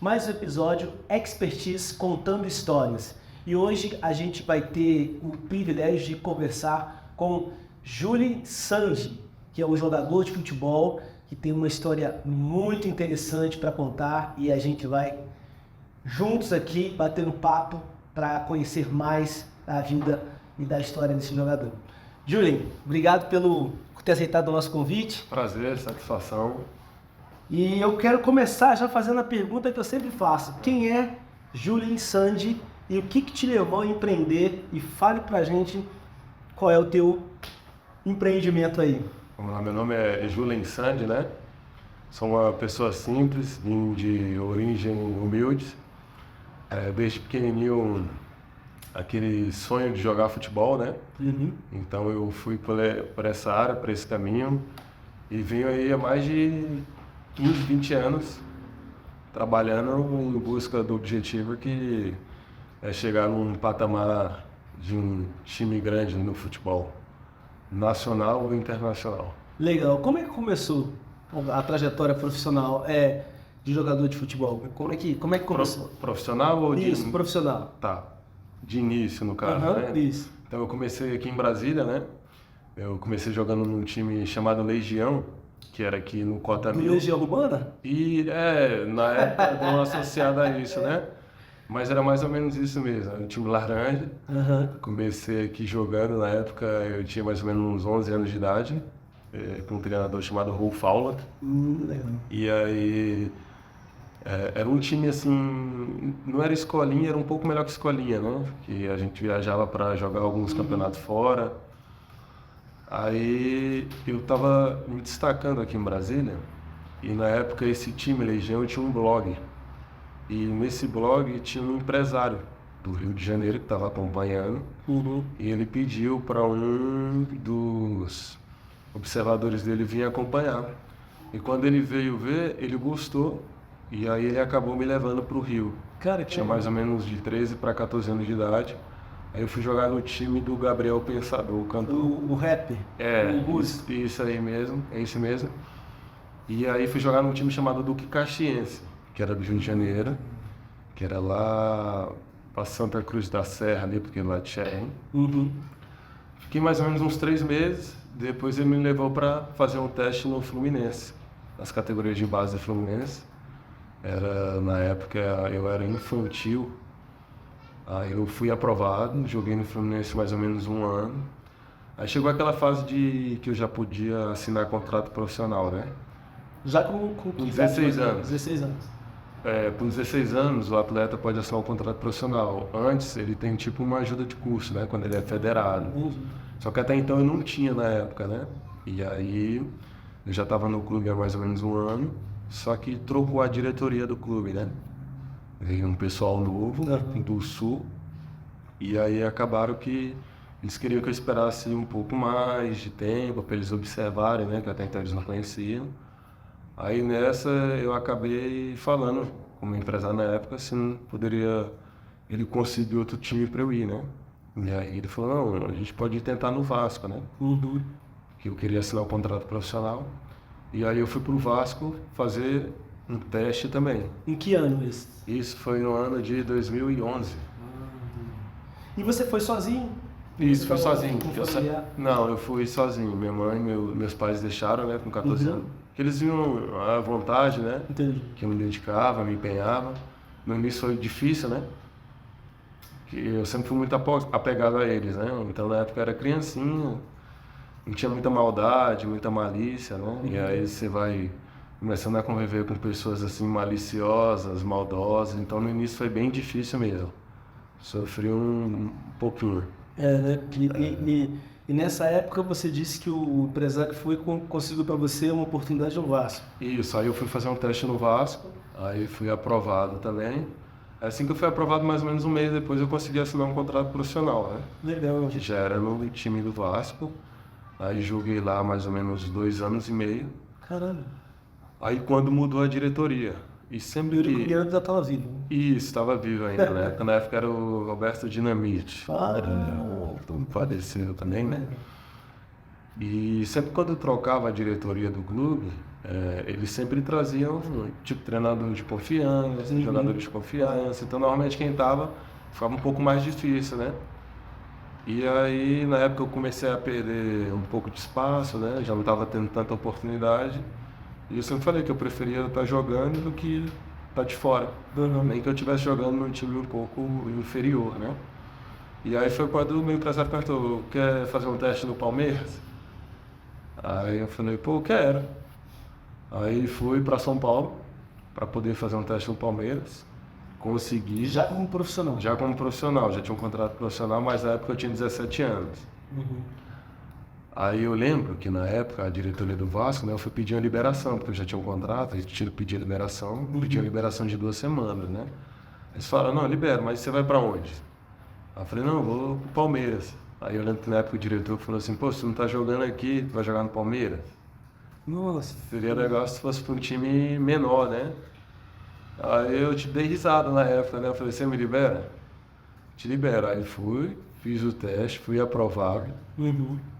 mais um episódio Expertise Contando Histórias. E hoje a gente vai ter o privilégio de conversar com Julen Sanji, que é um jogador de futebol que tem uma história muito interessante para contar e a gente vai juntos aqui batendo papo para conhecer mais da vida e da história desse jogador. Julen, obrigado por ter aceitado o nosso convite. Prazer, satisfação. E eu quero começar já fazendo a pergunta que eu sempre faço. Quem é Julen Sanji e o que te levou a empreender? E fale pra gente qual é o teu empreendimento aí. Vamos lá, meu nome é Julen Sanji, né? Sou uma pessoa simples, vim de origem humilde. Desde pequenininho, aquele sonho de jogar futebol, né? Uhum. Então eu fui por essa área, por esse caminho. E venho aí há mais de 15, 20 anos trabalhando em busca do objetivo que é chegar num patamar de um time grande no futebol, nacional ou internacional. Legal. Como é que começou a trajetória profissional de jogador de futebol? Como é que começou? Profissional ou de... Isso, profissional. Tá, de início no caso, né? Isso. Então eu comecei aqui em Brasília, né? Eu comecei jogando num time chamado Legião, que era aqui no Cota Do Mil. Legião Urbana? E na época não associado a isso, né? Mas era mais ou menos isso mesmo, era um time laranja. Comecei aqui jogando, na época eu tinha mais ou menos uns 11 anos de idade, com um treinador chamado Rolf Fowler. Legal. E aí era um time assim, não era escolinha, era um pouco melhor que escolinha, né? Que a gente viajava para jogar alguns campeonatos fora. Aí eu tava me destacando aqui em Brasília e na época esse time Legião tinha um blog. E nesse blog tinha um empresário do Rio de Janeiro que estava acompanhando. E ele pediu para um dos observadores dele vir acompanhar. E quando ele veio ver, ele gostou. E aí ele acabou me levando para o Rio. Cara, Tinha mais ou menos de 13 para 14 anos de idade. Aí eu fui jogar no time do Gabriel Pensador, o cantor. O rapper. O Isso aí mesmo, é isso mesmo. E aí fui jogar num time chamado Duque Caxiense, que era do Rio de Janeiro, que era lá para Santa Cruz da Serra, ali, porque lá tinha. Fiquei mais ou menos uns 3 meses, depois ele me levou para fazer um teste no Fluminense, nas categorias de base do Fluminense. Na época eu era infantil. Aí eu fui aprovado, joguei no Fluminense mais ou menos um ano. Aí chegou aquela fase que eu já podia assinar contrato profissional, né? Já com 16 anos. 16 anos. Com 16 anos o atleta pode assinar um contrato profissional. Antes ele tem tipo uma ajuda de curso, né? Quando ele é federado. Só que até então eu não tinha na época, né? E aí eu já estava no clube há mais ou menos um ano, só que trocou a diretoria do clube, né? Veio um pessoal novo do Sul, e aí acabaram que eles queriam que eu esperasse um pouco mais de tempo para eles observarem, né, que até então eles não conheciam. Aí nessa eu acabei falando com o meu empresário na época se não poderia ele conseguir outro time para eu ir, né? E aí ele falou, não, a gente pode tentar no Vasco, né? Que eu queria assinar o contrato profissional. E aí eu fui pro Vasco fazer um teste também. Em que ano isso? Isso foi no ano de 2011. E você foi sozinho? Isso, foi sozinho. Não, eu fui sozinho. Minha mãe e meus pais deixaram, né, com 14 anos. Porque eles viam a vontade, né? Entendi. Que eu me dedicava, me empenhava. No início foi difícil, né? Que eu sempre fui muito apegado a eles, né? Então na época eu era criancinha, não tinha muita maldade, muita malícia, né? E aí você vai começando a conviver com pessoas assim maliciosas, maldosas, então no início foi bem difícil mesmo. Sofri um pouquinho. Né? E nessa época você disse que o empresário conseguiu para você uma oportunidade no Vasco. Isso, aí eu fui fazer um teste no Vasco, aí fui aprovado também. Assim que eu fui aprovado, mais ou menos um mês depois, eu consegui assinar um contrato profissional, né? Legal. Que já era no time do Vasco. Aí joguei lá mais ou menos 2 anos e meio. Caramba. Aí quando mudou a diretoria, e sempre o Eurico já estava vivo. Isso, estava vivo ainda, né? Na época era o Roberto Dinamite. Caramba. Faleceu também, né? E sempre quando eu trocava a diretoria do clube, eles sempre traziam, tipo, treinador de confiança, jogadores de confiança. Então, normalmente quem estava ficava um pouco mais difícil, né? E aí, na época, eu comecei a perder um pouco de espaço, né? Já não estava tendo tanta oportunidade. E eu sempre falei que eu preferia estar jogando do que estar de fora. Nem que eu estivesse jogando num time um pouco inferior, né? E aí foi quando o meu empresário perguntou: quer fazer um teste no Palmeiras? Aí eu falei: pô, quero. Aí fui para São Paulo para poder fazer um teste no Palmeiras. Consegui. Já como profissional? Já como profissional, já tinha um contrato profissional, mas na época eu tinha 17 anos. Aí eu lembro que na época a diretoria do Vasco, né, eu fui pedir uma liberação, porque eu já tinha um contrato, aí tinha que pedir liberação, pedi uma liberação de 2 semanas, né? Eles falaram: não, libera, mas você vai para onde? Aí eu falei: não, eu vou pro Palmeiras. Aí eu lembro que na época o diretor falou assim: pô, você não tá jogando aqui, tu vai jogar no Palmeiras? Nossa. Seria legal se fosse para um time menor, né? Aí eu te dei risada na época, né? Eu falei: você me libera? Te libero. Aí fui, fiz o teste, fui aprovado.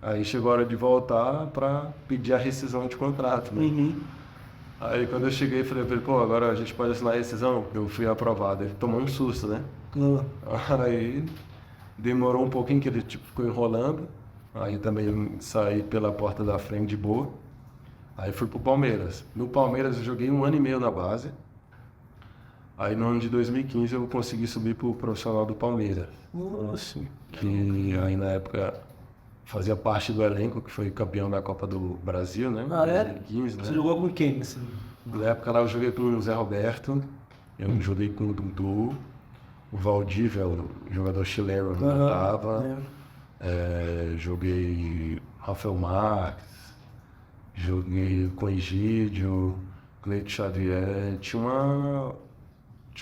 Aí chegou a hora de voltar para pedir a rescisão de contrato, né? Aí quando eu cheguei, falei: pô, agora a gente pode assinar a rescisão? Porque eu fui aprovado. Ele tomou um susto, né? Aí demorou um pouquinho, que ele tipo, ficou enrolando. Aí também saí pela porta da frente de boa. Aí fui pro Palmeiras. No Palmeiras eu joguei 1 ano e meio na base. Aí no ano de 2015 eu consegui subir pro profissional do Palmeiras. Nossa. Que aí na época fazia parte do elenco, que foi campeão da Copa do Brasil, né? Ah, é? 2015, né? Você jogou com quem? Assim? Na época lá eu joguei com o Zé Roberto, eu joguei com o Dudu, o Valdívia, o jogador chileno, estava. Joguei Rafael Marques, joguei com Egídio, Cleito Xavier, tinha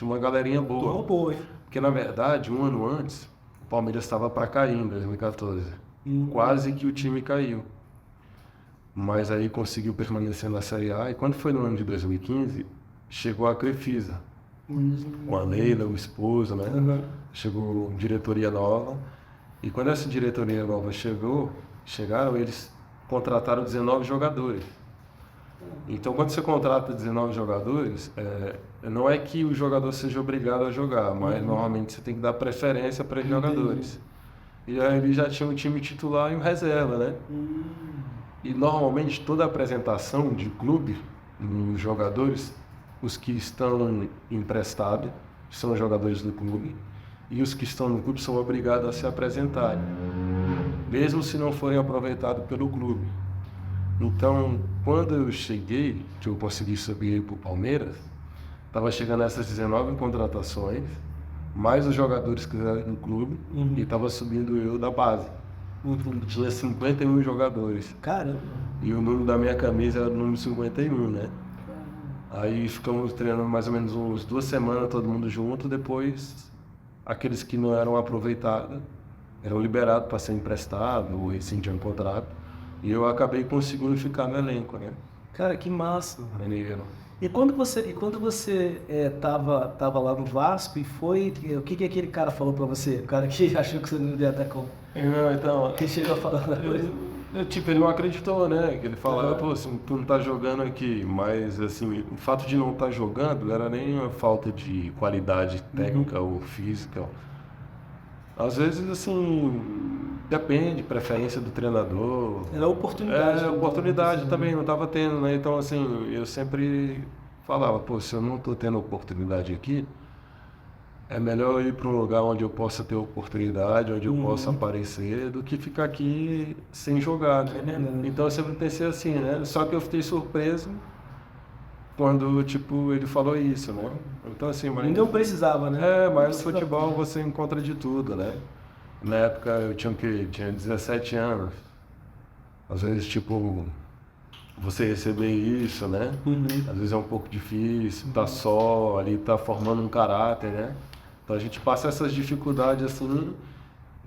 uma galerinha boa. Tô boa, hein? Porque na verdade, um ano antes, o Palmeiras estava para cair em 2014. Quase que o time caiu. Mas aí conseguiu permanecer na Série A. E quando foi no ano de 2015, chegou a Crefisa. Com a Leila, o esposo, né? Chegou diretoria nova. E quando essa diretoria nova chegaram, eles contrataram 19 jogadores. Então, quando você contrata 19 jogadores, não é que o jogador seja obrigado a jogar, mas normalmente você tem que dar preferência para os jogadores. E aí ele já tinha um time titular e um reserva, né? E normalmente toda apresentação de clube, os jogadores, os que estão emprestados, são jogadores do clube, e os que estão no clube são obrigados a se apresentarem, mesmo se não forem aproveitados pelo clube. Então, quando eu cheguei, que eu consegui subir para o Palmeiras, estava chegando essas 19 contratações, mais os jogadores que eram no clube, e estava subindo eu da base. Tinha 51 jogadores. Caramba. E o número da minha camisa era o número 51, né? Aí ficamos treinando mais ou menos uns 2 semanas, todo mundo junto. Depois, aqueles que não eram aproveitados eram liberados para ser emprestados ou rescindir um contrato. E eu acabei conseguindo ficar no elenco, né? Cara, que massa. Maneiro. E quando você tava lá no Vasco e foi, o que aquele cara falou pra você? O cara que achou que você não ia até como? Então, Que chegou a falar depois? ele não acreditou, né? Que ele falava: pô, assim, tu não tá jogando aqui. Mas, assim, o fato de não estar jogando não era nem uma falta de qualidade técnica ou física. Às vezes, assim, depende, preferência do treinador. Era oportunidade. Oportunidade também, não estava tendo, né? Então, assim, eu sempre falava: pô, se eu não estou tendo oportunidade aqui, é melhor eu ir para um lugar onde eu possa ter oportunidade, onde eu possa aparecer, do que ficar aqui sem jogar, né? Então, eu sempre pensei assim, né? Só que eu fiquei surpreso quando, tipo, ele falou isso, né? Então, assim, mas... Não precisava, né? Mas no futebol você encontra de tudo, né? Na época eu tinha 17 anos. Às vezes, tipo, você receber isso, né? Às vezes é um pouco difícil, tá só ali, tá formando um caráter, né? Então a gente passa essas dificuldades assim,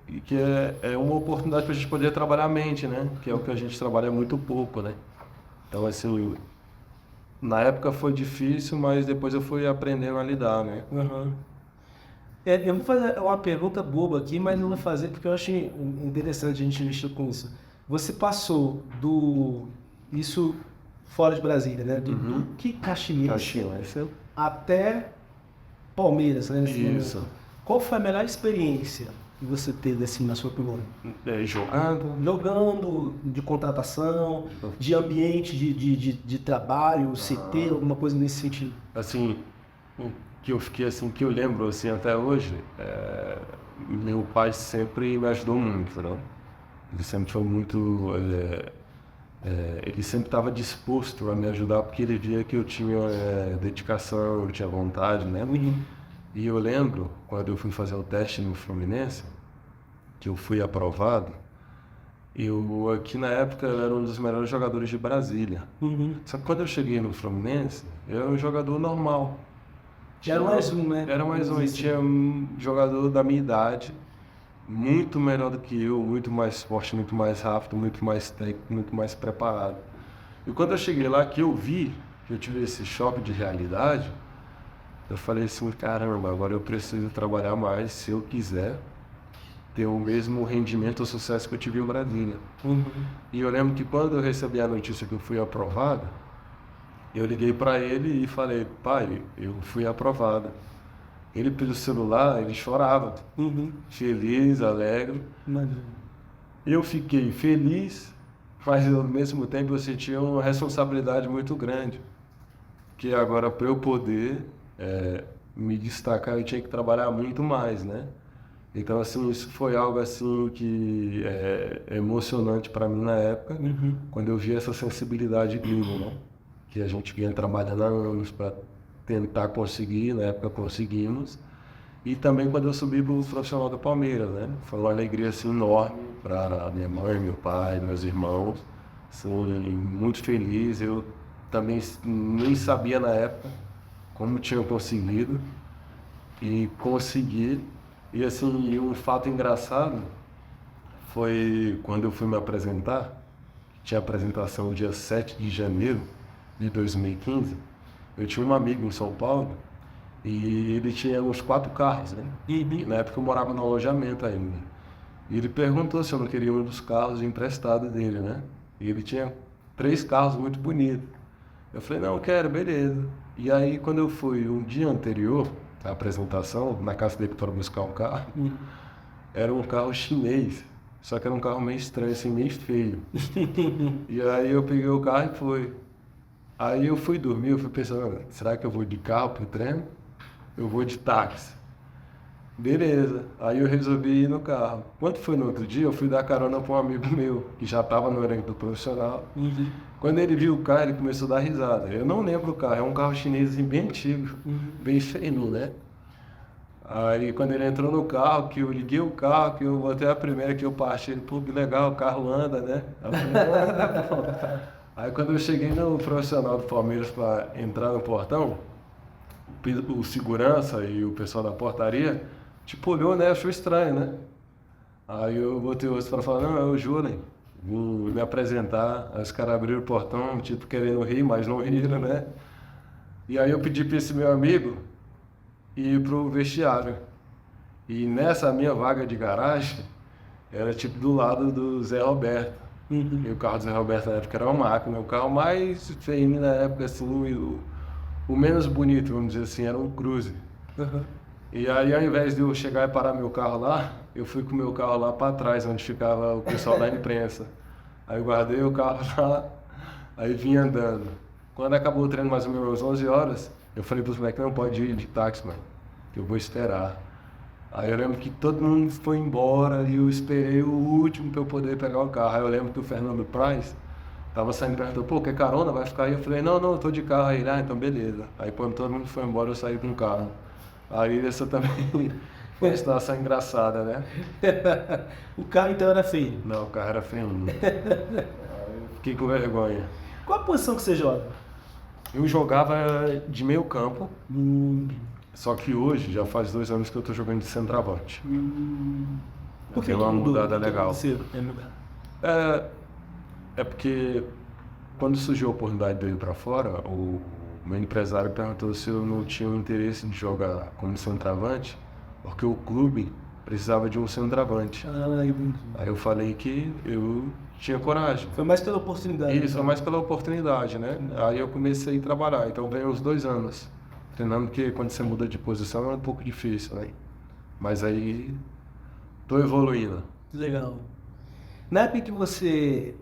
e que é uma oportunidade pra gente poder trabalhar a mente, né? Que é o que a gente trabalha muito pouco, né? Então, assim, na época foi difícil, mas depois eu fui aprendendo a lidar, né? Eu vou fazer uma pergunta boba aqui, mas não vou fazer porque eu acho interessante a gente mexer com isso. Você passou isso fora de Brasília, né? Do Duque Caxias até Palmeiras, né? Isso. Qual foi a melhor experiência que você teve assim na sua opinião? Jogando, de contratação, de ambiente de trabalho, CT, alguma coisa nesse sentido? Assim, o que eu fiquei assim, que eu lembro assim até hoje, meu pai sempre me ajudou muito, né? Ele sempre foi muito, ele sempre estava disposto a me ajudar porque ele via que eu tinha dedicação, eu tinha vontade, né? E eu lembro, quando eu fui fazer o teste no Fluminense, que eu fui aprovado, aqui na época eu era um dos melhores jogadores de Brasília. Só que quando eu cheguei no Fluminense, eu era um jogador normal. Era mais um, né? Era mais um, e tinha um jogador da minha idade, muito melhor do que eu, muito mais forte, muito mais rápido, muito mais técnico, muito mais preparado. E quando eu cheguei lá, que eu vi, que eu tive esse choque de realidade, eu falei assim, caramba, agora eu preciso trabalhar mais se eu quiser ter o mesmo rendimento ou sucesso que eu tive em Brasília. E eu lembro que quando eu recebi a notícia que eu fui aprovado, eu liguei para ele e falei, pai, eu fui aprovado. Ele pelo celular, ele chorava, feliz, alegre. Eu fiquei feliz, mas ao mesmo tempo eu sentia uma responsabilidade muito grande, que agora para eu poder me destacar eu tinha que trabalhar muito mais, né? Então assim, isso foi algo assim que é emocionante para mim na época, quando eu vi essa sensibilidade dele, né? Que a gente vinha trabalhando há anos para tentar conseguir, na época conseguimos. E também quando eu subi para o profissional do Palmeiras, né? Foi uma alegria assim enorme para minha mãe, meu pai, meus irmãos. Sou muito feliz. Eu também nem sabia na época como tinha conseguido e consegui. E assim, um fato engraçado foi quando eu fui me apresentar, tinha apresentação no dia 7 de janeiro de 2015, eu tinha um amigo em São Paulo e ele tinha uns 4 carros, né? E na época eu morava no alojamento ainda. E ele perguntou se eu não queria um dos carros emprestado dele, né? E ele tinha 3 carros muito bonitos. Eu falei, não, eu quero, beleza. E aí quando eu fui um dia anterior à apresentação, na casa dele para buscar um carro, era um carro chinês. Só que era um carro meio estranho, assim, meio feio. E aí eu peguei o carro e fui. Aí eu fui dormir, eu fui pensando, será que eu vou de carro pro treino? Eu vou de táxi. Beleza. Aí eu resolvi ir no carro. Quando foi no outro dia, eu fui dar carona para um amigo meu, que já estava no elenco do profissional. Quando ele viu o carro, ele começou a dar risada. Eu não lembro o carro, é um carro chinês assim, bem antigo, bem feio, né? Aí quando ele entrou no carro, que eu liguei o carro, que eu botei a primeira que eu parti, ele, pô, que legal, o carro anda, né? Aí quando eu cheguei no profissional do Palmeiras para entrar no portão, o segurança e o pessoal da portaria, tipo, olhou, né? Achou estranho, né? Aí eu botei o rosto para falar, não, é o Júlio, vim me apresentar. Aí os caras abriram o portão, tipo, querendo rir, mas não riram, né? E aí eu pedi para esse meu amigo ir pro vestiário. E nessa minha vaga de garagem, era tipo do lado do Zé Roberto. E o carro do Zé Roberto na época era uma máquina, o carro mais feio na época, assim, o menos bonito, vamos dizer assim, era um Cruze. E aí, ao invés de eu chegar e parar meu carro lá, eu fui com o meu carro lá para trás, onde ficava o pessoal da imprensa. Aí eu guardei o carro lá, aí vim andando. Quando acabou o treino, mais ou menos às 11 horas, eu falei para os moleques, não pode ir de táxi, mano, que eu vou esperar. Aí eu lembro que todo mundo foi embora e eu esperei o último para eu poder pegar o carro. Aí eu lembro que o Fernando Praz tava saindo e perguntou, pô, quer carona? Vai ficar aí? Eu falei, não, eu tô de carro aí. Então beleza. Aí quando todo mundo foi embora, eu saí com o carro. Aí essa também foi uma situação engraçada, né? O carro então era feio? Não, o carro era feio. Aí eu fiquei com vergonha. Qual a posição que você joga? Eu jogava de meio campo. Só que hoje, já faz 2 anos que eu tô jogando de centroavante. Por que Tem uma mudada legal. É porque quando surgiu a oportunidade de eu ir para fora, o meu empresário perguntou se eu não tinha o interesse de jogar como centroavante, porque o clube precisava de um centroavante. Ah, Aí eu falei que eu tinha coragem. foi mais pela oportunidade. Isso, é mais pela oportunidade, né? Aí eu comecei a trabalhar, então veio uns 2 anos treinando, porque quando você muda de posição é um pouco difícil, né? Mas aí tô evoluindo. Legal. Na época que você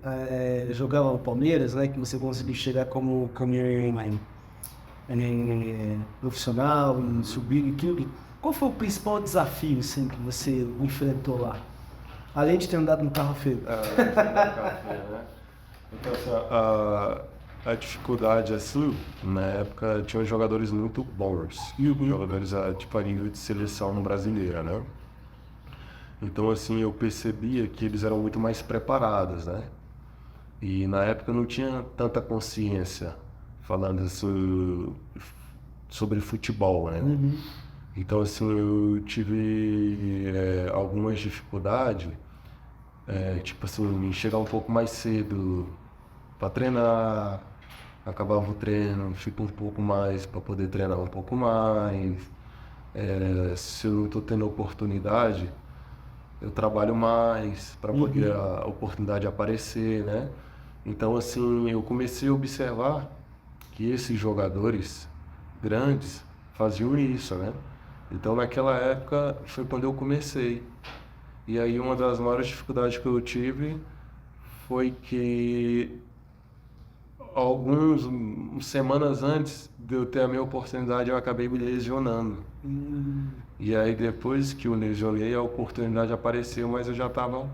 jogava no Palmeiras, né, que você conseguiu chegar como profissional, e subir e tudo, qual foi o principal desafio assim, que você enfrentou lá? Além de ter andado no carro feio. Então, a dificuldade assim, na época tinha jogadores muito bons, jogadores tipo a nível de seleção brasileira, né? Então assim, eu percebia que eles eram muito mais preparados, né? E na época eu não tinha tanta consciência falando sobre futebol, né? Então assim, eu tive algumas dificuldades, tipo assim, em chegar um pouco mais cedo para treinar, acabava o treino, fico um pouco mais para poder treinar um pouco mais. Se eu não estou tendo oportunidade, eu trabalho mais para poder a oportunidade aparecer, né? Então assim, eu comecei a observar que esses jogadores grandes faziam isso, né? Então naquela época foi quando eu comecei. E aí uma das maiores dificuldades que eu tive foi que algumas semanas antes de eu ter a minha oportunidade, eu acabei me lesionando. E aí depois que eu lesionei, a oportunidade apareceu, mas eu já estava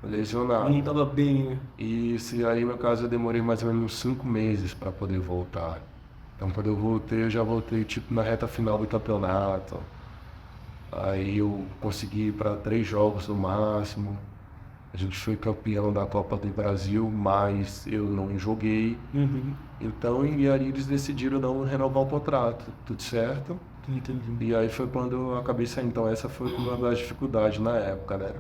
lesionado. Não estava bem, né? E aí, no caso, eu demorei mais ou menos uns 5 meses para poder voltar. Então, quando eu voltei, eu já voltei tipo na reta final do campeonato. Aí eu consegui ir para 3 jogos no máximo. A gente foi campeão da Copa do Brasil, mas eu não joguei. Então, e aí eles decidiram não renovar o contrato, tudo certo. Entendi. E aí foi quando eu acabei saindo. Então essa foi uma das dificuldades na época, né?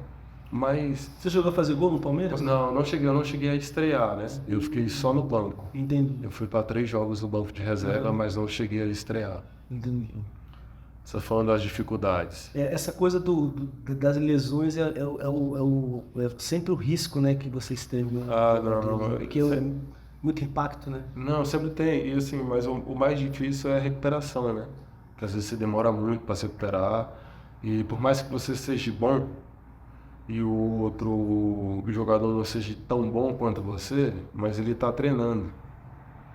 Mas Você chegou a fazer gol no Palmeiras? eu não cheguei a estrear, né? Eu fiquei só no banco. Entendi. Eu fui para 3 jogos no banco de reserva, mas não cheguei a estrear. Entendi. Só falando das dificuldades. Essa coisa das lesões é sempre o risco, né, que vocês têm. Né? Não. Que é muito impacto, né? Não, sempre tem. E assim, mas o mais difícil é a recuperação, né? Porque às vezes você demora muito para se recuperar. E por mais que você seja bom e o outro jogador não seja tão bom quanto você, mas ele está treinando.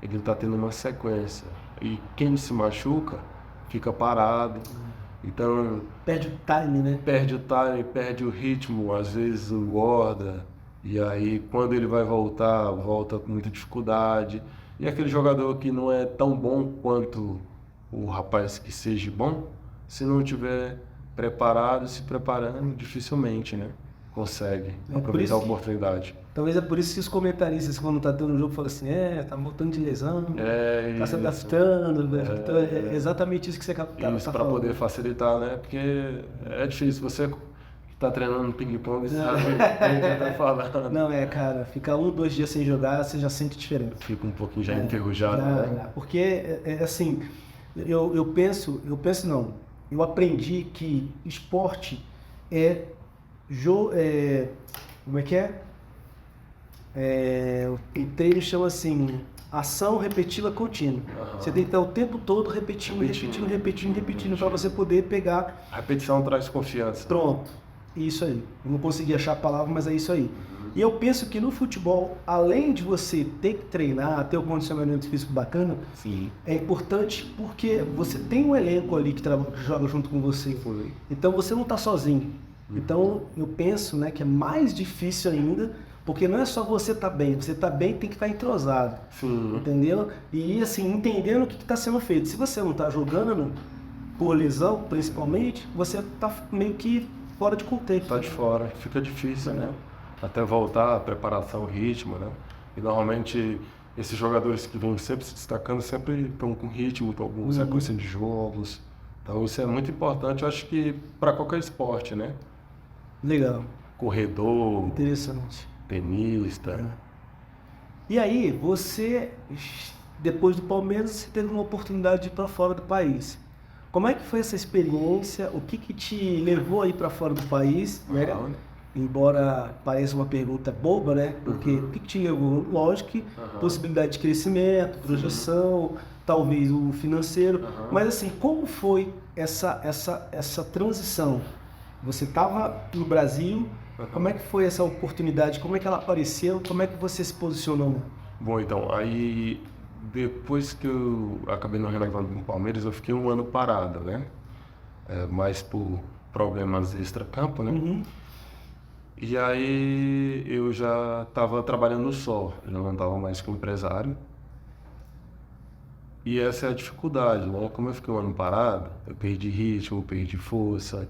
Ele está tendo uma sequência. E quem se machuca fica parado. Então perde o time, né? Perde o time, perde o ritmo, às vezes engorda. E aí quando ele vai voltar, volta com muita dificuldade. E aquele jogador que não é tão bom quanto o rapaz que seja bom, se não tiver preparado, se preparando, dificilmente, né? Consegue aproveitar a oportunidade. Talvez é por isso que os comentaristas, quando tá tendo um jogo, falam assim, tá voltando de lesão, tá se adaptando, né? Então é exatamente isso que você tá para poder facilitar, né? Porque é difícil, você que tá treinando ping-pong, você sabe o que tá falando. Não, cara, ficar 1, 2 dias sem jogar, você já sente diferença. Fica um pouquinho já enferrujado, né? Porque, assim, eu penso não, eu aprendi que esporte como é que é? O treino chama assim, ação repetida contínua. Você tem que estar o tempo todo repetindo para você poder pegar. A repetição traz confiança. Pronto, isso aí. Eu não consegui achar a palavra, mas é isso aí. E eu penso que no futebol, além de você ter que treinar, ter um condicionamento físico bacana, sim, é importante porque você tem um elenco ali que joga junto com você. Então você não está sozinho. Então eu penso, né, que é mais difícil ainda, porque não é só você estar bem, você está bem tem que estar entrosado. Sim. Entendeu? E assim, entendendo o que está sendo feito. Se você não está jogando por lesão, principalmente, você está meio que fora de contexto. Está de fora, fica difícil, né? Até voltar a preparação, o ritmo, né? E normalmente esses jogadores que vêm sempre se destacando sempre estão com ritmo, estão com sequência de jogos. Então isso é muito importante, eu acho que para qualquer esporte, né? Legal. Corredor. Interessante. Tenista. E aí, você, depois do Palmeiras, você teve uma oportunidade de ir para fora do país. Como é que foi essa experiência? O que que te levou aí para fora do país, né? Embora pareça uma pergunta boba, né? Porque o que que te levou? Lógico que possibilidade de crescimento, projeção, talvez o financeiro. Mas assim, como foi essa transição? Você estava no Brasil, como é que foi essa oportunidade? Como é que ela apareceu? Como é que você se posicionou? Bom, então, aí depois que eu acabei não renovando com o Palmeiras, eu fiquei um ano parado, né? Mais por problemas extra-campo, né? E aí eu já estava trabalhando só, eu não estava mais como empresário. E essa é a dificuldade, né? Como eu fiquei um ano parado, eu perdi ritmo, perdi força.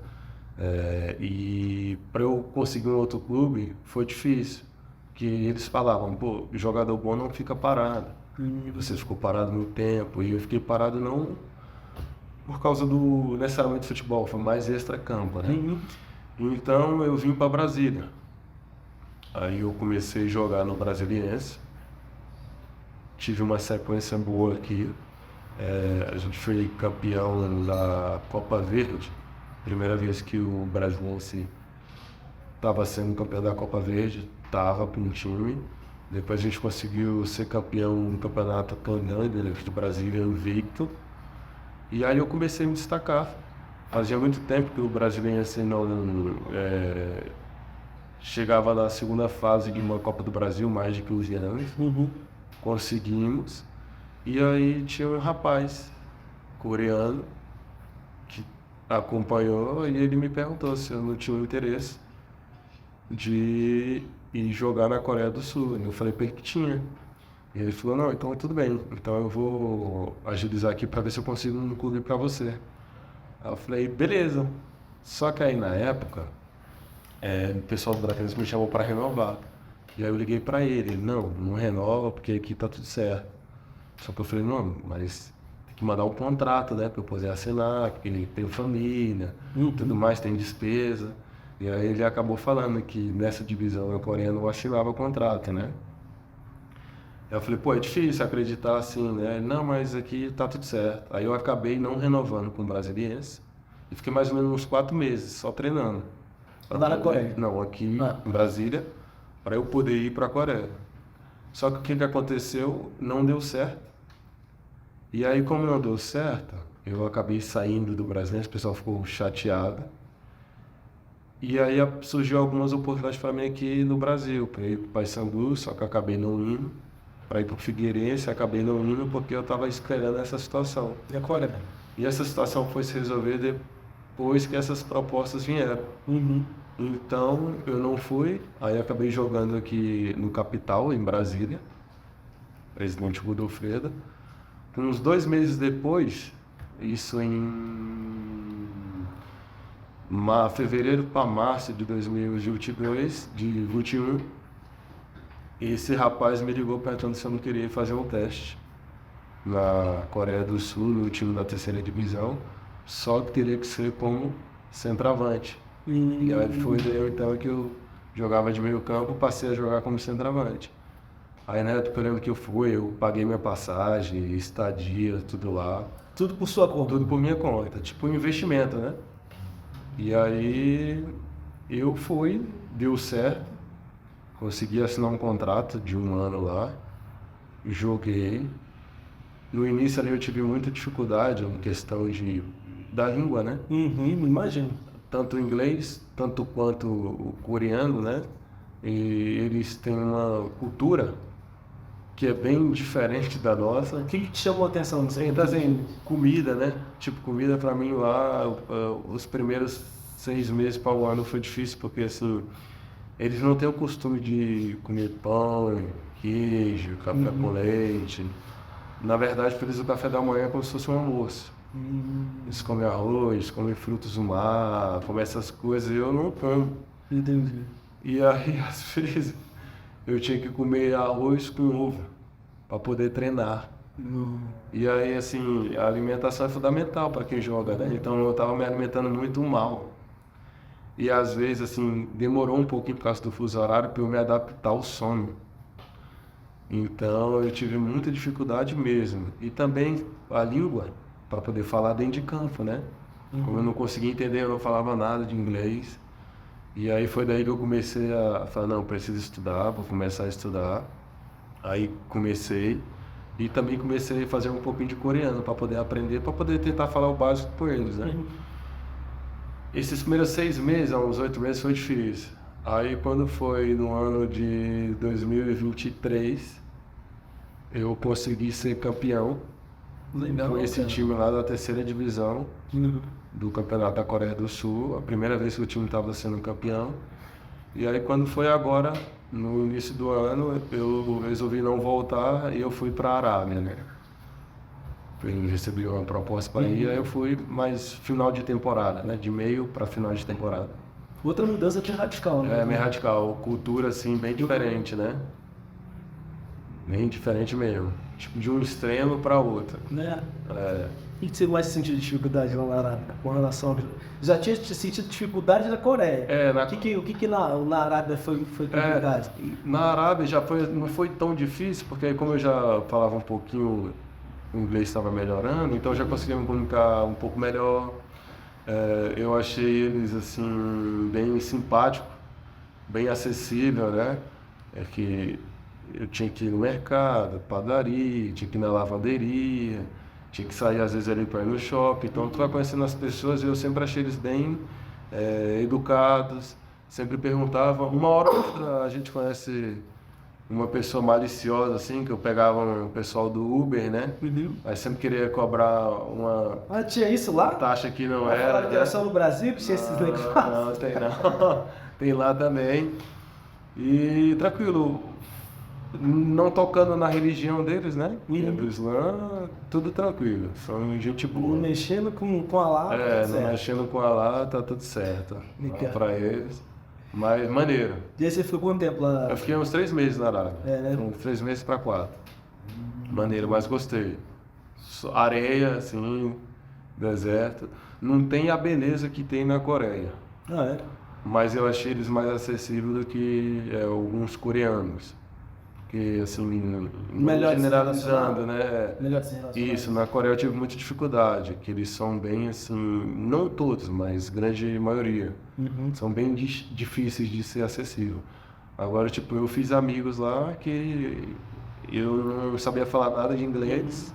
E para eu conseguir um outro clube foi difícil. Que eles falavam, pô, jogador bom não fica parado. E você ficou parado no tempo. E eu fiquei parado não por causa do necessariamente futebol, foi mais extra-campo, né? Então eu vim para Brasília. Aí eu comecei a jogar no Brasiliense. Tive uma sequência boa aqui. A gente foi campeão da Copa Verde. Primeira vez que o Brasiliense estava sendo campeão da Copa Verde, estava com um time. Depois a gente conseguiu ser campeão no campeonato Pan-Americano do Brasil, invicto. E aí eu comecei a me destacar. Fazia muito tempo que o Brasiliense não chegava na segunda fase de uma Copa do Brasil, mais de 15 anos. Conseguimos. E aí tinha um rapaz coreano que acompanhou e ele me perguntou se eu não tinha interesse de ir jogar na Coreia do Sul. Eu falei para ele que tinha. E ele falou, não, então tudo bem. Então eu vou agilizar aqui para ver se eu consigo um clube para você. Aí eu falei, beleza. Só que aí na época, o pessoal do Brasiliense me chamou para renovar. E aí eu liguei para ele, não renova porque aqui tá tudo certo. Só que eu falei, não, mas tem que mandar um contrato, né, para eu poder assinar, porque ele tem família, tudo mais, tem despesa. E aí ele acabou falando que nessa divisão eu coreana não assinava o contrato, né. Aí eu falei, pô, é difícil acreditar assim, né, não, mas aqui tá tudo certo. Aí eu acabei não renovando com o Brasiliense e fiquei mais ou menos uns 4 meses só treinando. Lá na Coreia? Não, aqui em Brasília, para eu poder ir para a Coreia. Só que o que aconteceu, não deu certo. E aí, como não deu certo, eu acabei saindo do Brasil, o pessoal ficou chateado. E aí surgiu algumas oportunidades para mim aqui no Brasil, para ir para o Paysandu, só que eu acabei não indo. Para ir para o Figueirense, acabei não indo porque eu estava esperando essa situação. E a Coreia? E essa situação foi se resolver depois que essas propostas vieram. Então, eu não fui, aí acabei jogando aqui no Capital, em Brasília, Presidente Godofredo. Uns 2 meses depois, isso em fevereiro para março de 2022, de 21, esse rapaz me ligou perguntando se eu não queria fazer um teste na Coreia do Sul, no time da 3ª divisão, só que teria que ser como centroavante. E aí foi daí então que eu jogava de meio campo, passei a jogar como centroavante. Aí na época eu lembro que eu paguei minha passagem, estadia, tudo lá. Tudo por sua conta? Tudo por minha conta, tipo um investimento, né? E aí eu fui, deu certo, consegui assinar um contrato de 1 ano lá, joguei. No início ali eu tive muita dificuldade em questão da língua, né? Imagino. Tanto o inglês, tanto quanto o coreano, né? E eles têm uma cultura que é bem diferente da nossa. O que te chamou a atenção? Então, assim, comida, né? Tipo, comida pra mim lá, os primeiros 6 meses para o ano foi difícil, porque assim, eles não têm o costume de comer pão, queijo, café com leite. Na verdade, para eles o café da manhã é como se fosse um almoço. Eles comem arroz, comem frutos do mar, comem essas coisas, e eu não como. Entendi. E aí, às vezes, eu tinha que comer arroz com ovo para poder treinar. E aí, assim, a alimentação é fundamental para quem joga, né? Então, eu estava me alimentando muito mal. E às vezes, assim, demorou um pouquinho por causa do fuso horário para eu me adaptar ao sono. Então, eu tive muita dificuldade mesmo. E também a língua para poder falar dentro de campo, né? Como eu não conseguia entender, eu não falava nada de inglês. E aí foi daí que eu comecei a falar, não, preciso estudar, vou começar a estudar. Aí comecei e também comecei a fazer um pouquinho de coreano para poder aprender, para poder tentar falar o básico com eles, né? Esses primeiros 6 meses, uns 8 meses, foi difícil. Aí quando foi no ano de 2023, eu consegui ser campeão com esse time lá da terceira divisão do Campeonato da Coreia do Sul. A primeira vez que o time estava sendo campeão. E aí quando foi agora, no início do ano, eu resolvi não voltar e eu fui para a Arábia, né? Eu recebi uma proposta para ir, aí eu fui, mas final de temporada, né? De meio para final de temporada. Outra mudança bem radical, né? É, bem radical. Cultura, assim, bem diferente, né? Bem diferente mesmo. Tipo, de um extremo para outro. Né? É. O que você mais sentiu dificuldade lá na Arábia com relação ao... Já tinha sentido dificuldade na Coreia. O que na Arábia foi complicado? Na Arábia não foi tão difícil, porque aí como eu já falava um pouquinho, o inglês estava melhorando, então eu já conseguia me comunicar um pouco melhor. Eu achei eles assim bem simpáticos, bem acessível, né? É que eu tinha que ir no mercado, padaria, tinha que ir na lavanderia, tinha que sair às vezes ali para ir no shopping. Então tu vai conhecendo as pessoas e eu sempre achei eles bem educados, sempre perguntavam. Uma hora ou outra a gente conhece uma pessoa maliciosa assim, que eu pegava o pessoal do Uber, né? Aí sempre queria cobrar uma tinha isso lá? taxa que não era. Era só no Brasil que tinha esses negócios? Não, tem não. Tem lá também. E tranquilo, não tocando na religião deles, né? Do Islã, tudo tranquilo. São gente boa. Não mexendo com Alá, tá não mexendo com Alá, tá tudo certo. Pra eles. Mas maneiro. E aí você ficou quanto tempo lá? Eu fiquei uns 3 meses na Arábia. Né? Uns 3 meses para 4. Maneiro, mas gostei. Areia, assim, deserto. Não tem a beleza que tem na Coreia. Mas eu achei eles mais acessíveis do que alguns coreanos. Porque, assim, melhor generalizando, né? Melhor se relacionar. Isso, na Coreia eu tive muita dificuldade, que eles são bem, assim, não todos, mas grande maioria. São bem difíceis de ser acessível. Agora, tipo, eu fiz amigos lá que eu não sabia falar nada de inglês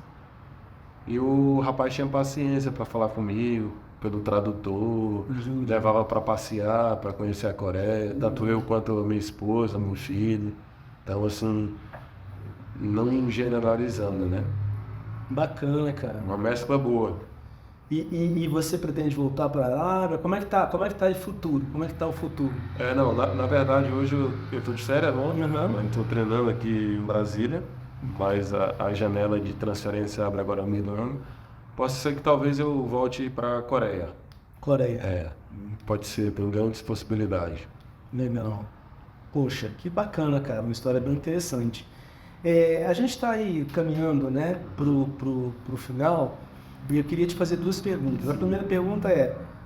e o rapaz tinha paciência para falar comigo, pelo tradutor, levava para passear, para conhecer a Coreia, tanto eu quanto a minha esposa, meu filho. Então, assim, não generalizando, né? Bacana, cara. Uma mescla boa. E você pretende voltar para a Arábia? Como é que tá o futuro? Como é que tá o futuro? Não, na verdade, hoje eu tô de férias, não estou treinando aqui em Brasília, mas a janela de transferência abre agora no meio do ano. Pode ser que talvez eu volte para a Coreia. Coreia. Pode ser, tem grandes possibilidades. Legal. Poxa, que bacana, cara, uma história bem interessante. A gente está aí caminhando, né, pro final, e eu queria te fazer 2 perguntas. A primeira pergunta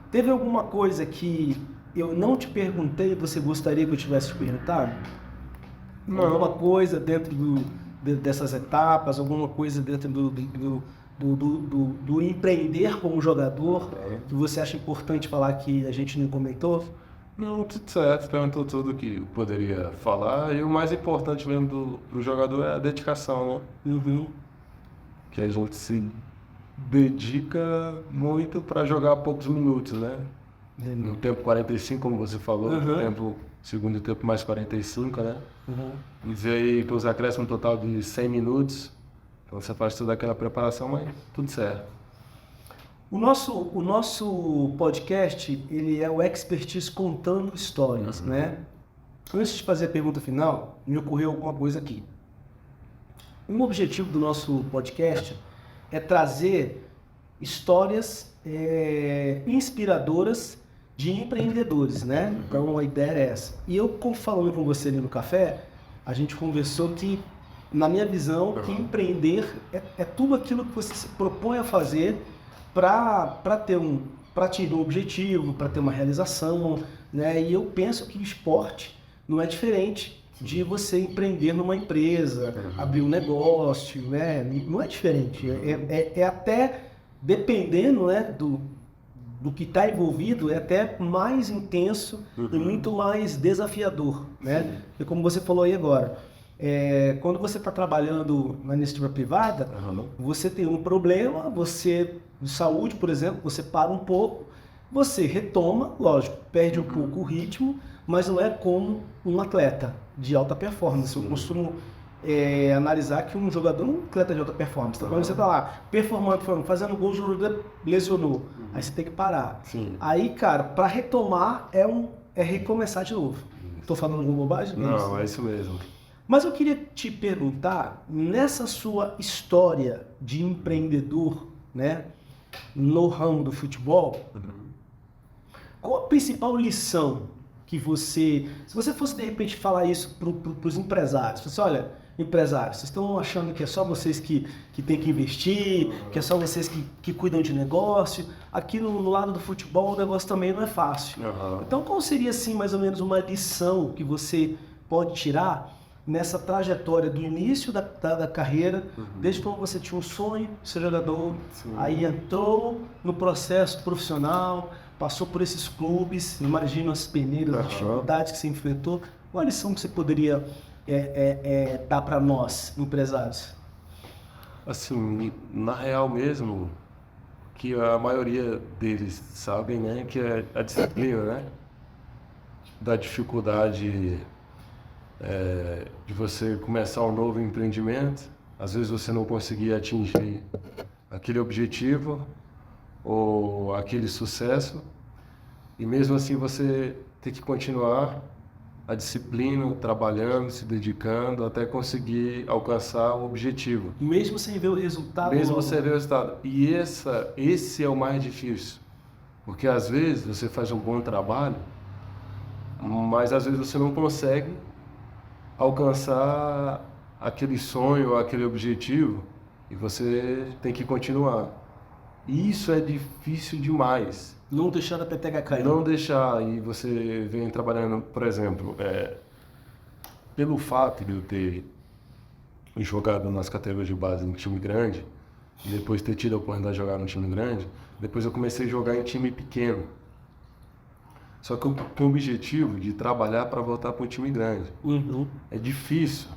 teve alguma coisa que eu não te perguntei e você gostaria que eu tivesse te perguntado? Não. Alguma coisa dentro dessas etapas, alguma coisa dentro do empreender como jogador que você acha importante falar que a gente não comentou? Não, tudo certo, perguntou tudo que poderia falar e o mais importante mesmo do jogador é a dedicação, né? Que a gente se dedica muito para jogar poucos minutos, né? No tempo 45, como você falou, segundo tempo mais 45, né? E aí para os acréscimos um total de 100 minutos, então você faz toda aquela preparação, mas tudo certo. O nosso podcast, ele é o Expertise contando histórias, né? Antes de fazer a pergunta final, me ocorreu alguma coisa aqui. Um objetivo do nosso podcast é trazer histórias inspiradoras de empreendedores, né? Então a ideia é essa. E eu, falando com você ali no café, a gente conversou que, na minha visão, que empreender é tudo aquilo que você se propõe a fazer para atingir um objetivo, para ter uma realização, né? E eu penso que o esporte não é diferente de você empreender numa empresa, abrir um negócio, né? Não é diferente. É até dependendo, né, do que está envolvido, é até mais intenso e muito mais desafiador, né? E como você falou aí agora, quando você está trabalhando na iniciativa privada, você tem um problema, você de saúde, por exemplo, você para um pouco, você retoma, lógico, perde um pouco o ritmo, mas não é como um atleta de alta performance. Eu costumo analisar que um jogador não é um atleta de alta performance. Então, quando você está lá performando, fazendo gol, o jogador lesionou, aí você tem que parar. Sim. Aí, cara, para retomar é recomeçar de novo. Estou falando alguma bobagem? Não, é isso mesmo. Mas eu queria te perguntar, nessa sua história de empreendedor, né, no ramo do futebol, qual a principal lição que você... Se você fosse, de repente, falar isso para os empresários, você olha, empresários, vocês estão achando que é só vocês que têm que investir, que é só vocês que cuidam de negócio. Aqui no lado do futebol o negócio também não é fácil. Então, qual seria, assim, mais ou menos uma lição que você pode tirar nessa trajetória do início da carreira, desde quando você tinha um sonho de ser jogador, aí entrou no processo profissional, passou por esses clubes, imagina as peneiras, as dificuldades que você enfrentou. Qual a lição que você poderia dar para nós, empresários? Assim, na real mesmo, que a maioria deles sabem, né, que é a disciplina, né, da dificuldade de você começar um novo empreendimento. Às vezes você não conseguir atingir aquele objetivo ou aquele sucesso, e mesmo assim você tem que continuar a disciplina, trabalhando, se dedicando até conseguir alcançar o objetivo. Mesmo sem ver o resultado. Mesmo sem ver o resultado. E esse é o mais difícil, porque às vezes você faz um bom trabalho, mas às vezes você não consegue alcançar aquele sonho, aquele objetivo, e você tem que continuar. E isso é difícil demais. Não deixar a peteca cair. Não deixar, e você vem trabalhando, por exemplo, pelo fato de eu ter jogado nas categorias de base em time grande, e depois ter tido a oportunidade de jogar num time grande, depois eu comecei a jogar em time pequeno. Só que eu tenho o objetivo de trabalhar para voltar para um time grande. É difícil.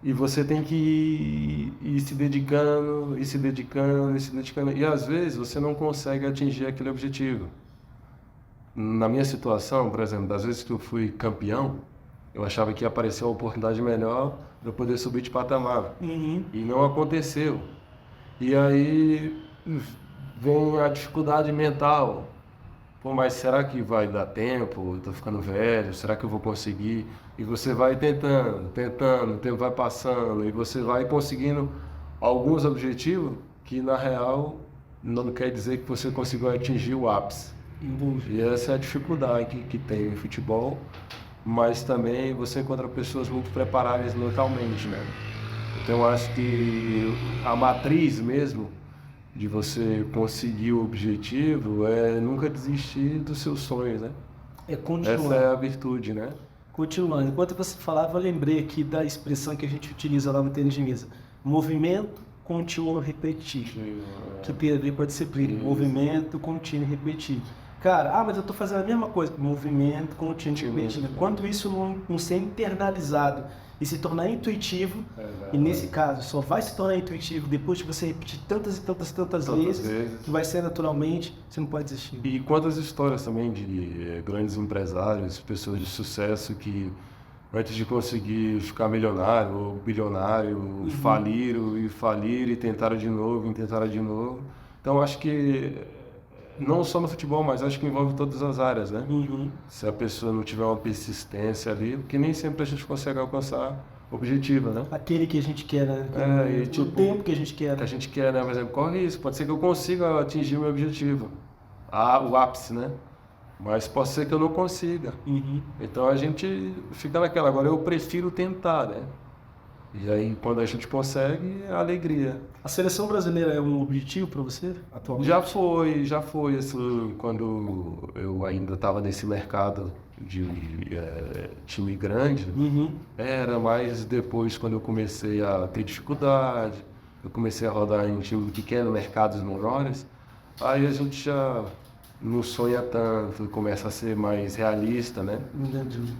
E você tem que ir se dedicando, se dedicando, se dedicando. E às vezes você não consegue atingir aquele objetivo. Na minha situação, por exemplo, das vezes que eu fui campeão, eu achava que ia aparecer uma oportunidade melhor para eu poder subir de patamar. E não aconteceu. E aí vem a dificuldade mental. Pô, mas será que vai dar tempo? Eu tô ficando velho, será que eu vou conseguir? E você vai tentando, o tempo vai passando, e você vai conseguindo alguns objetivos que, na real, não quer dizer que você conseguiu atingir o ápice. E essa é a dificuldade que tem no futebol, mas também você encontra pessoas muito preparadas mentalmente, né? Então, eu acho que a matriz mesmo de você conseguir o objetivo é nunca desistir dos seus sonhos, né? É continuar. Essa é a virtude, né? Continuando. Enquanto você falava, eu lembrei aqui da expressão que a gente utiliza lá no tênis de mesa. Movimento, contínuo, repetir. Que tem a ver com a disciplina. Movimento, contínuo, repetir. Cara, mas eu estou fazendo a mesma coisa. Movimento, contínuo, repetir. Enquanto isso não ser internalizado e se tornar intuitivo, e nesse caso só vai se tornar intuitivo depois de você repetir tantas vezes, que vai ser naturalmente, você não pode desistir. E quantas histórias também de grandes empresários, pessoas de sucesso que antes de conseguir ficar milionário ou bilionário, faliram e tentaram de novo, Então acho que não só no futebol, mas acho que envolve todas as áreas, né? Se a pessoa não tiver uma persistência ali, porque nem sempre a gente consegue alcançar o objetivo, né? Aquele que a gente quer, né? O tempo que a gente quer. Que a gente quer, né? Por exemplo, corre isso. Pode ser que eu consiga atingir o meu objetivo. O ápice, né? Mas pode ser que eu não consiga. Então a gente fica naquela, agora eu prefiro tentar, né? E aí, quando a gente consegue, é alegria. A seleção brasileira é um objetivo para você atualmente? Já foi, assim, quando eu ainda estava nesse mercado de time grande. Era mais depois, quando eu comecei a ter dificuldade, eu comecei a rodar em pequenos mercados menores, aí a gente já não sonha tanto, começa a ser mais realista, né?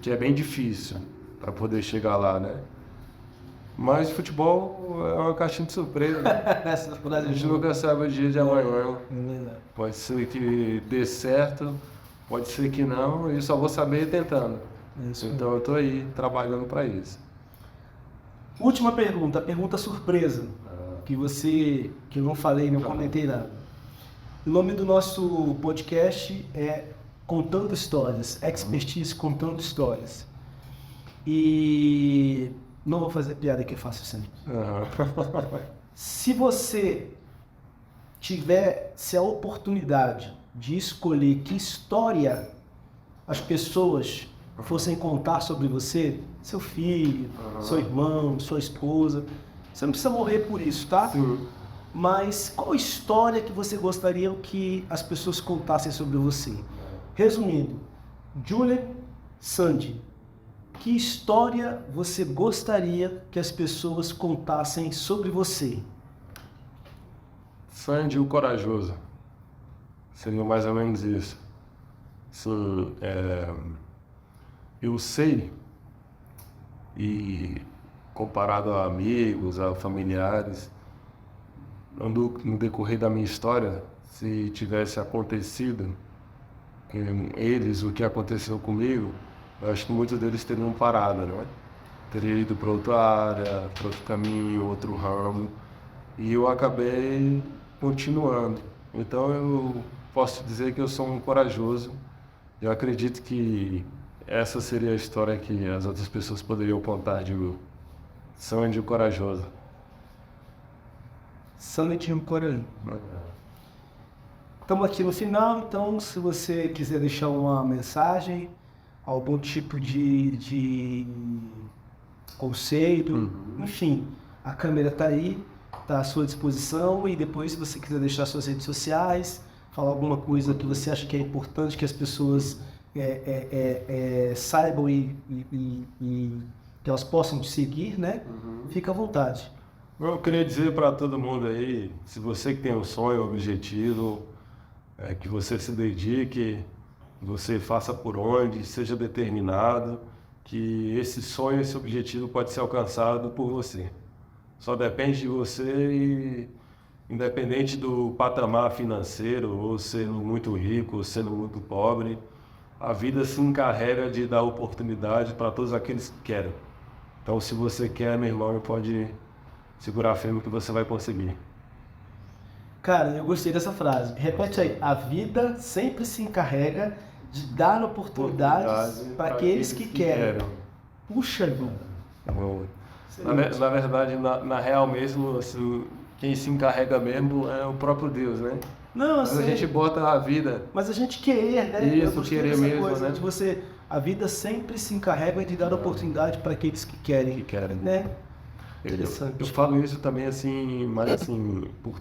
Que é bem difícil para poder chegar lá, né? Mas futebol é uma caixinha de surpresa. A gente nunca sabe o dia de amanhã. Pode ser que dê certo, pode ser que não, e só vou saber tentando. Então eu estou aí trabalhando para isso. Última pergunta, a pergunta surpresa, que eu não falei, não comentei nada. O nome do nosso podcast é Contando Histórias, Expertise Contando Histórias. E não vou fazer piada que eu faço sempre. Se você tivesse a oportunidade de escolher que história as pessoas fossem contar sobre você, seu filho, seu irmão, sua esposa, você não precisa morrer por isso, tá? Sim. Mas qual história que você gostaria que as pessoas contassem sobre você? Resumindo, Julian Sanji, que história você gostaria que as pessoas contassem sobre você? Sanji o Corajoso. Seria mais ou menos isso. Eu sei, e comparado a amigos, a familiares, no decorrer da minha história, se tivesse acontecido com eles o que aconteceu comigo, eu acho que muitos deles teriam parado, não é? Teria ido para outra área, para outro caminho, outro ramo, e eu acabei continuando. Então eu posso dizer que eu sou um corajoso. Eu acredito que essa seria a história que as outras pessoas poderiam contar de Sanji o Corajoso. Sanji o Corajoso. Estamos aqui no final, então se você quiser deixar uma mensagem, algum tipo de conceito, enfim, a câmera está aí, está à sua disposição, e depois se você quiser deixar suas redes sociais, falar alguma coisa que você acha que é importante que as pessoas saibam e que elas possam te seguir, né? Fica à vontade. Eu queria dizer para todo mundo aí, se você que tem um sonho, um objetivo, que você se dedique, você faça por onde, seja determinado, que esse sonho, esse objetivo pode ser alcançado por você. Só depende de você e independente do patamar financeiro, ou sendo muito rico, ou sendo muito pobre, a vida se encarrega de dar oportunidade para todos aqueles que querem. Então, se você quer, meu irmão, pode segurar firme que você vai conseguir. Cara, eu gostei dessa frase. Repete aí. A vida sempre se encarrega de dar oportunidades para aqueles que querem. Puxa, irmão. Na verdade, na real mesmo, assim, quem se encarrega mesmo é o próprio Deus, né? Não, mas a gente bota a vida. Mas a gente querer, né? Isso, querer mesmo, coisa, né? De você, a vida sempre se encarrega de dar oportunidade para aqueles que querem. Né? Eu falo isso também assim, mas assim, por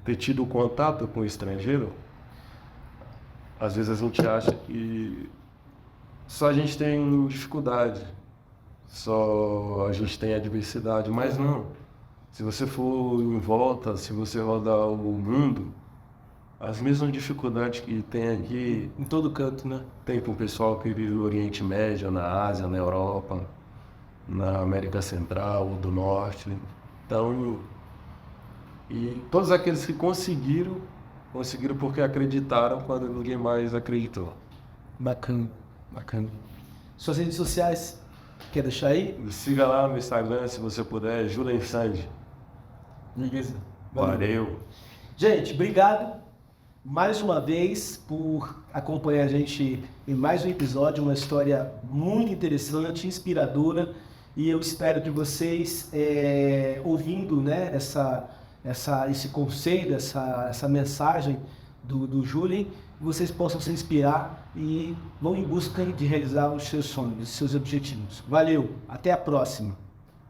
ter tido contato com o estrangeiro, às vezes a gente acha que só a gente tem dificuldade, só a gente tem adversidade, mas não. Se você for em volta, se você rodar o mundo, as mesmas dificuldades que tem aqui... Em todo canto, né? Tem com o pessoal que vive no Oriente Médio, na Ásia, na Europa, na América Central, do Norte. Então, e todos aqueles que conseguiram porque acreditaram quando ninguém mais acreditou. Bacana. Suas redes sociais, quer deixar aí? Me siga lá no Instagram, se você puder, Julian Sanji. Beleza. Valeu. Gente, obrigado mais uma vez por acompanhar a gente em mais um episódio, uma história muito interessante, inspiradora, e eu espero que vocês, ouvindo, né, esse conselho, essa mensagem do Julian, vocês possam se inspirar e vão em busca de realizar os seus sonhos, os seus objetivos. Valeu, até a próxima.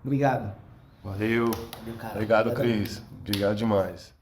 Obrigado. Valeu. Obrigado, Cris. Obrigado demais.